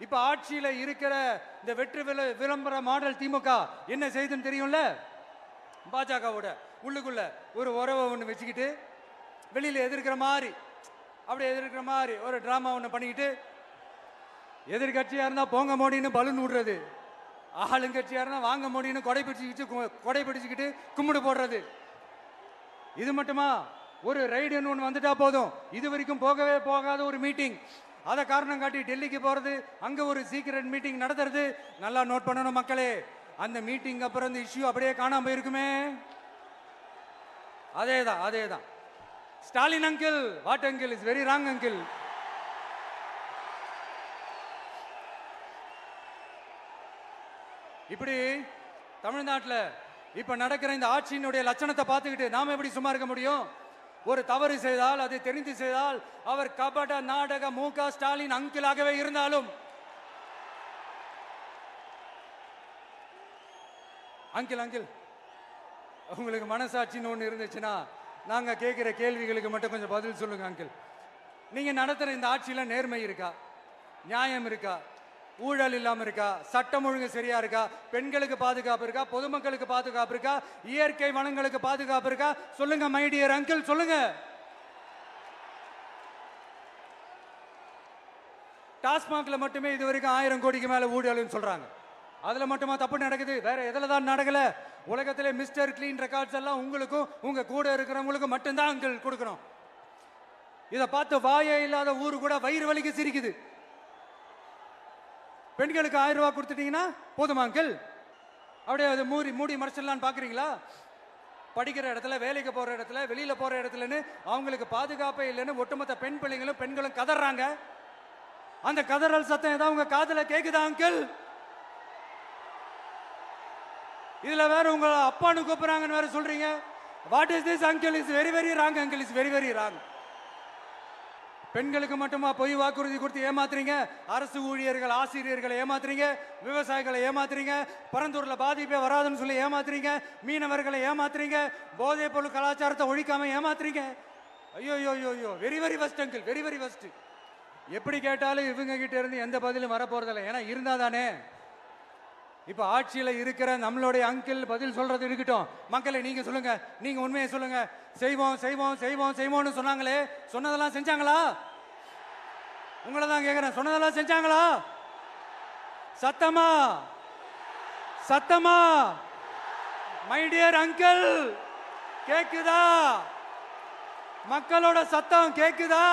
இப்ப ஆட்சியில இருக்கிற இந்த வெற்றி விளம்பர மாடல் திமுக என்ன செய்துன்னு தெரியும்ல? பாஜகவோட உள்ளுக்குள்ள ஒரு உறவை ஒன்று வச்சுக்கிட்டு வெளியில எதிர்க்கிற மாதிரி அப்படி எதிர்க்கிற மாதிரி ஒரு டிராமா ஒன்று பண்ணிக்கிட்டு எதிர்கட்சியா இருந்தா போங்க மோடின்னு பலூன் விடுறது, ஆளுங்கட்சியா இருந்தா வாங்க மோடின்னு கொடை பிடிச்சுக்கிட்டு கும்பிடு போடுறது. இது மட்டுமா? ஒரு ரைடுன்னு ஒன்று வந்துட்டா போதும், இது வரைக்கும் போகவே போகாத ஒரு மீட்டிங், அதை காரணம் காட்டி டெல்லிக்கு போறது, அங்க ஒரு சீக்கிரட் மீட்டிங் நடத்துறது. நல்லா நோட் பண்ணணும் மக்களே, அந்த மீட்டிங் அப்புறம் இந்த இஷ்யூ அப்படியே காணாம போயிருக்குமே. அதேதான் Stalin uncle, what uncle is very wrong uncle. இப்படி தமிழ்நாட்டில் இப்ப நடக்கிற இந்த ஆட்சியினுடைய லட்சணத்தை பார்த்துக்கிட்டு நாம எப்படி சும்மா இருக்க முடியும்? ஒரு தவறு செய்தால், அதை தெரிந்து செய்தால், அவர் கபட நாடக மு.க. ஸ்டாலின் அங்கிளாகவே இருந்தாலும், அங்கிள் உங்களுக்கு மனசாட்சின்னு ஒன்று இருந்துச்சுன்னா நாங்க கேட்கிற கேள்விகளுக்கு மட்டும் கொஞ்சம் பதில் சொல்லுங்க அங்கிள். நீங்க நடத்துற இந்த ஆட்சியில நேர்மை இருக்கா? நியாயம் இருக்கா? ஊழல் இல்லாம இருக்கா? சட்டம் ஒழுங்கு சரியா இருக்கா? பெண்களுக்கு பாதுகாப்பு இருக்கா? பொதுமக்களுக்கு பாதுகாப்பு இருக்கா? இயற்கை வளங்களுக்கு பாதுகாப்பு இருக்கா? சொல்லுங்க மை டியர் அங்கிள், சொல்லுங்க. டாஸ்மாக்ல மட்டுமே இது வரைக்கும் 1000 கோடிக்கு மேல ஊழல்னு சொல்றாங்க. அதுல மட்டுமா தப்பு நடக்குது? வேற எதுல தான் நடக்கல? உலகத்திலே மிஸ்டர் கிளீன் ரெக்கார்ட்ஸ் எல்லாம் உங்களுக்கும் உங்க கூட இருக்கிறவங்களுக்கும் மட்டும்தான் அங்கிள் கொடுக்கணும். இதை பார்த்து வாயே இல்லாத ஊரு கூட வயிறு வலிக்கு சிரிக்குது. பெண்களுக்கு 1000 ரூபாய் கொடுத்துட்டீங்கன்னா போதுமா அங்கிள்? அப்படியே அது மூடி மறைச்சிடலான்னு பாக்குறீங்களா? படிக்கிற இடத்துல, வேலைக்கு போற இடத்துல, வெளியில போற இடத்துலன்னு அவங்களுக்கு பாதுகாப்பே இல்லைன்னு ஒட்டுமொத்த பெண்களும் கதறாங்க. அந்த கதறல் சத்தம் ஏதாவது உங்க காதுல கேக்குதா அங்கிள்? இதுல வேற உங்க அப்பான்னு கூப்பிடுறாங்கன்னு வேற சொல்றீங்க. What is this uncle? Is very very wrong uncle, is very very wrong. பெண்களுக்கு மட்டுமா பொய் வாக்குறுதி கொடுத்து ஏமாத்துறீங்க? அரசு ஊழியர்கள், ஆசிரியர்களை ஏமாத்துறீங்க, விவசாயிகளை ஏமாத்துறீங்க, பரந்தூர்ல பாதிப்பே வராதுன்னு சொல்லி ஏமாத்துறீங்க, மீனவர்களை ஏமாத்துறீங்க, போதைப் பொருள் கலாச்சாரத்தை ஒழிக்காம ஏமாத்துறீங்க. ஐயோ, very very first uncle, very very first. எப்படி கேட்டாலும் இவங்க கிட்ட இருந்து எந்த பதிலும் வரப்போறதில்லை. ஏன்னா இருந்தா தானே. இப்ப ஆட்சியில இருக்கிற நம்மளுடைய அங்கிள் பதில் சொல்றது இருக்கட்டும். மக்களை நீங்க சொல்லுங்க, நீங்க உண்மையை சொல்லுங்க. செய்வோம்னு சொன்னாங்களே, சொன்னதெல்லாம் செஞ்சாங்களா? உங்களை தான் கேக்குறேன், சொன்னதெல்லாம் செஞ்சாங்களா? சத்தமா மை டியர் அங்கிள் கேக்குதா? மக்களோட சத்தம் கேக்குதா?